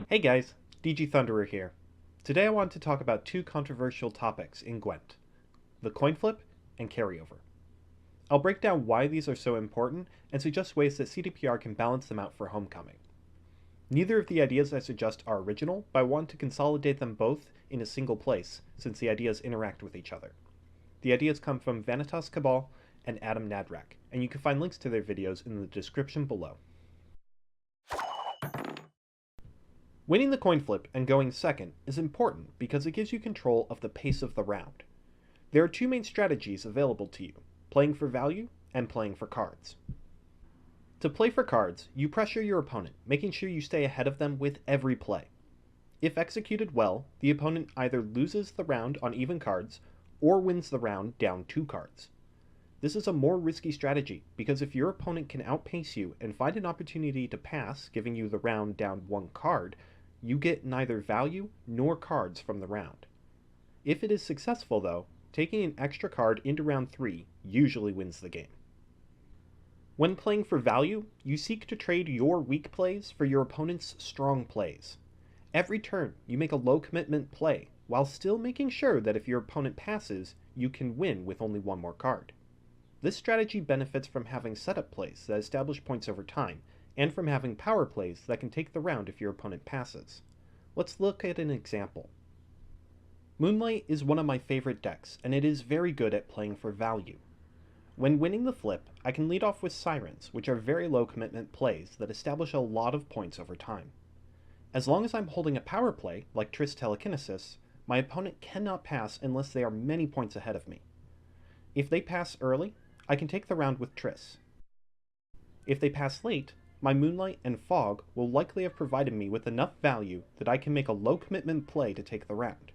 Hey guys, DG Thunderer here. Today I want to talk about two controversial topics in Gwent, the Coinflip and Carryover. I'll break down why these are so important and suggest ways that CDPR can balance them out for Homecoming. Neither of the ideas I suggest are original, but I want to consolidate them both in a single place since the ideas interact with each other. The ideas come from Vanitas Cabal and Adam Nadrak, and you can find links to their videos in the description below. Winning the coin flip and going second is important because it gives you control of the pace of the round. There are two main strategies available to you, playing for value and playing for cards. To play for cards, you pressure your opponent, making sure you stay ahead of them with every play. If executed well, the opponent either loses the round on even cards or wins the round down 2 cards. This is a more risky strategy because if your opponent can outpace you and find an opportunity to pass, giving you the round down 1 card, you get neither value nor cards from the round. If it is successful though, taking an extra card into round 3 usually wins the game. When playing for value, you seek to trade your weak plays for your opponent's strong plays. Every turn, you make a low commitment play, while still making sure that if your opponent passes, you can win with only 1 more card. This strategy benefits from having setup plays that establish points over time, and from having power plays that can take the round if your opponent passes. Let's look at an example. Moonlight is one of my favorite decks, and it is very good at playing for value. When winning the flip, I can lead off with Sirens, which are very low commitment plays that establish a lot of points over time. As long as I'm holding a power play, like Triss Telekinesis, my opponent cannot pass unless they are many points ahead of me. If they pass early, I can take the round with Triss. If they pass late, my Moonlight and Fog will likely have provided me with enough value that I can make a low commitment play to take the round.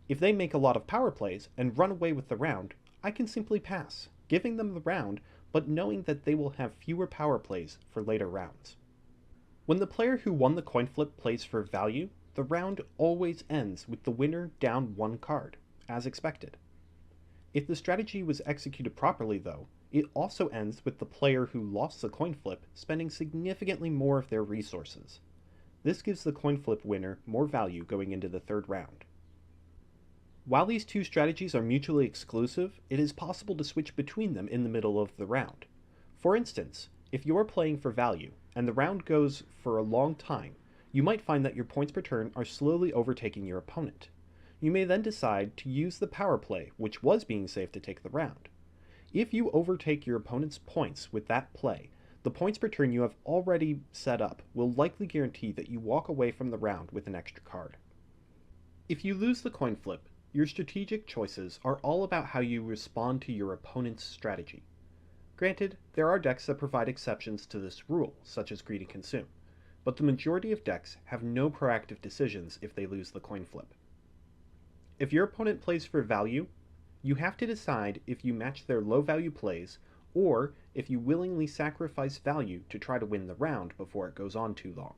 If they make a lot of power plays and run away with the round, I can simply pass, giving them the round, but knowing that they will have fewer power plays for later rounds. When the player who won the coin flip plays for value, the round always ends with the winner down 1 card, as expected. If the strategy was executed properly though, it also ends with the player who lost the coin flip spending significantly more of their resources. This gives the coin flip winner more value going into the 3rd round. While these two strategies are mutually exclusive, it is possible to switch between them in the middle of the round. For instance, if you're playing for value, and the round goes for a long time, you might find that your points per turn are slowly overtaking your opponent. You may then decide to use the power play, which was being saved to take the round. If you overtake your opponent's points with that play, the points per turn you have already set up will likely guarantee that you walk away from the round with an extra card. If you lose the coin flip, your strategic choices are all about how you respond to your opponent's strategy. Granted, there are decks that provide exceptions to this rule, such as Greedy Consume, but the majority of decks have no proactive decisions if they lose the coin flip. If your opponent plays for value, you have to decide if you match their low value plays or if you willingly sacrifice value to try to win the round before it goes on too long.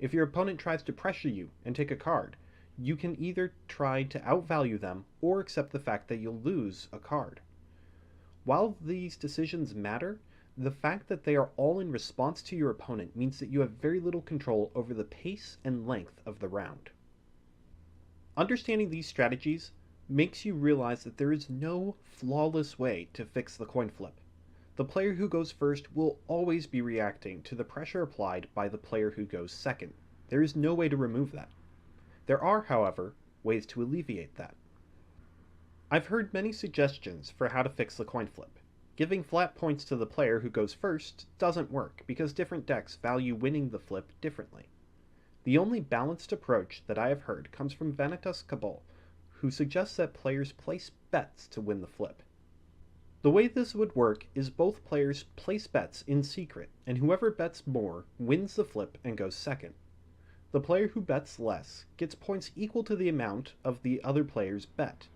If your opponent tries to pressure you and take a card, you can either try to outvalue them or accept the fact that you'll lose a card. While these decisions matter, the fact that they are all in response to your opponent means that you have very little control over the pace and length of the round. Understanding these strategies makes you realize that there is no flawless way to fix the coin flip. The player who goes first will always be reacting to the pressure applied by the player who goes second. There is no way to remove that. There are, however, ways to alleviate that. I've heard many suggestions for how to fix the coin flip. Giving flat points to the player who goes first doesn't work because different decks value winning the flip differently. The only balanced approach that I have heard comes from Vanitas Cabal, who suggests that players place bets to win the flip. The way this would work is both players place bets in secret, and whoever bets more wins the flip and goes second. The player who bets less gets points equal to the amount of the other player's bet.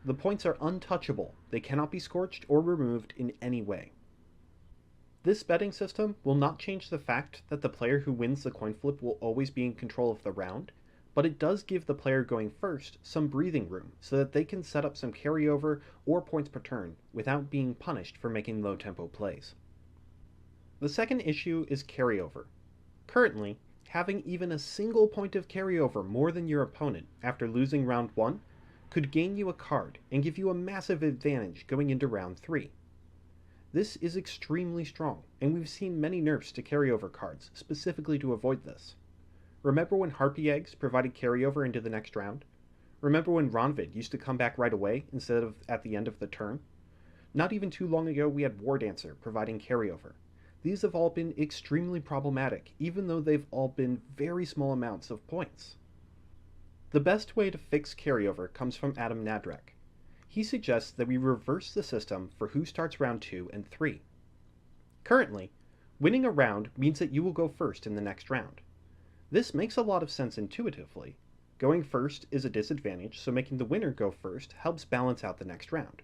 The points are untouchable, they cannot be scorched or removed in any way. This betting system will not change the fact that the player who wins the coin flip will always be in control of the round, but it does give the player going first some breathing room so that they can set up some carryover or points per turn without being punished for making low tempo plays. The second issue is carryover. Currently, having even a single point of carryover more than your opponent after losing round 1 could gain you a card and give you a massive advantage going into round 3. This is extremely strong, and we've seen many nerfs to carryover cards specifically to avoid this. Remember when Harpy Eggs provided carryover into the next round? Remember when Ronvid used to come back right away instead of at the end of the turn? Not even too long ago we had War Dancer providing carryover. These have all been extremely problematic, even though they've all been very small amounts of points. The best way to fix carryover comes from Adam Nadrak. He suggests that we reverse the system for who starts round 2 and 3. Currently, winning a round means that you will go first in the next round. This makes a lot of sense intuitively. Going first is a disadvantage, so making the winner go first helps balance out the next round.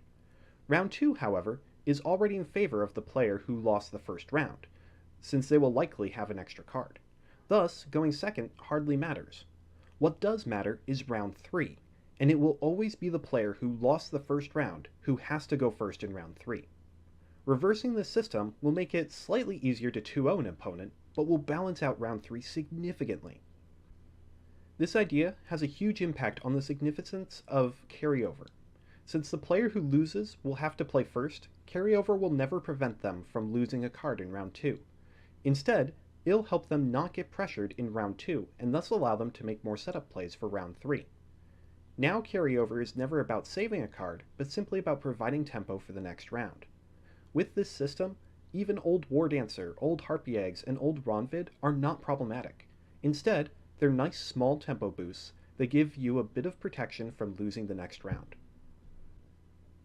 Round 2, however, is already in favor of the player who lost the first round, since they will likely have an extra card. Thus, going second hardly matters. What does matter is round 3, and it will always be the player who lost the first round who has to go first in round 3. Reversing this system will make it slightly easier to 2-0 an opponent, but will balance out round 3 significantly. This idea has a huge impact on the significance of carryover. Since the player who loses will have to play first, carryover will never prevent them from losing a card in round 2. Instead, it'll help them not get pressured in round 2 and thus allow them to make more setup plays for round 3. Now carryover is never about saving a card, but simply about providing tempo for the next round. With this system, even old War Dancer, old Harpy Eggs, and old Ronvid are not problematic. Instead, they're nice small tempo boosts that give you a bit of protection from losing the next round.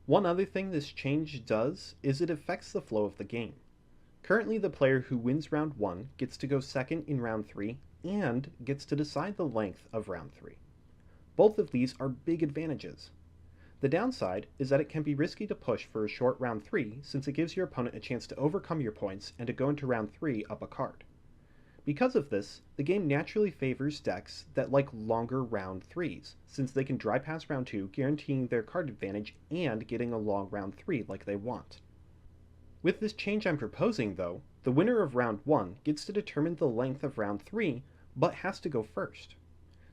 One other thing this change does is it affects the flow of the game. Currently, the player who wins round 1 gets to go second in round 3 and gets to decide the length of round 3. Both of these are big advantages. The downside is that it can be risky to push for a short round 3 since it gives your opponent a chance to overcome your points and to go into round 3 up a card. Because of this, the game naturally favors decks that like longer round 3s, since they can dry pass round 2, guaranteeing their card advantage and getting a long round 3 like they want. With this change I'm proposing, though, the winner of round 1 gets to determine the length of round 3, but has to go first.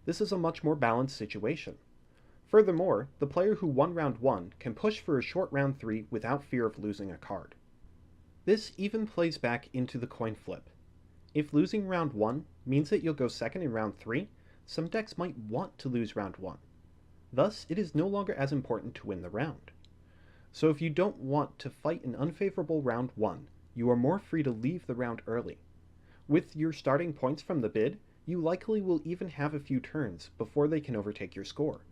This is a much more balanced situation. Furthermore, the player who won round 1 can push for a short round 3 without fear of losing a card. This even plays back into the coin flip. If losing round 1 means that you'll go second in round 3, some decks might want to lose round 1. Thus, it is no longer as important to win the round. So if you don't want to fight an unfavorable round 1, you are more free to leave the round early. With your starting points from the bid, you likely will even have a few turns before they can overtake your score.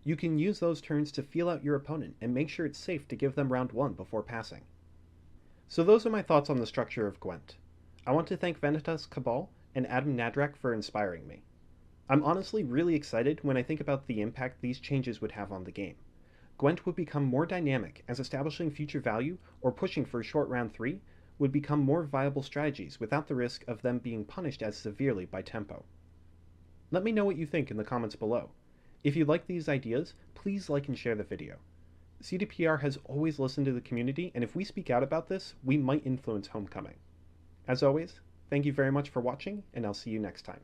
You can use those turns to feel out your opponent and make sure it's safe to give them round 1 before passing. So those are my thoughts on the structure of Gwent. I want to thank Vanitas Cabal and Adam Nadrak for inspiring me. I'm honestly really excited when I think about the impact these changes would have on the game. Gwent would become more dynamic as establishing future value or pushing for a short round 3 would become more viable strategies without the risk of them being punished as severely by tempo. Let me know what you think in the comments below. If you like these ideas, please like and share the video. CDPR has always listened to the community, and if we speak out about this, we might influence Homecoming. As always, thank you very much for watching, and I'll see you next time.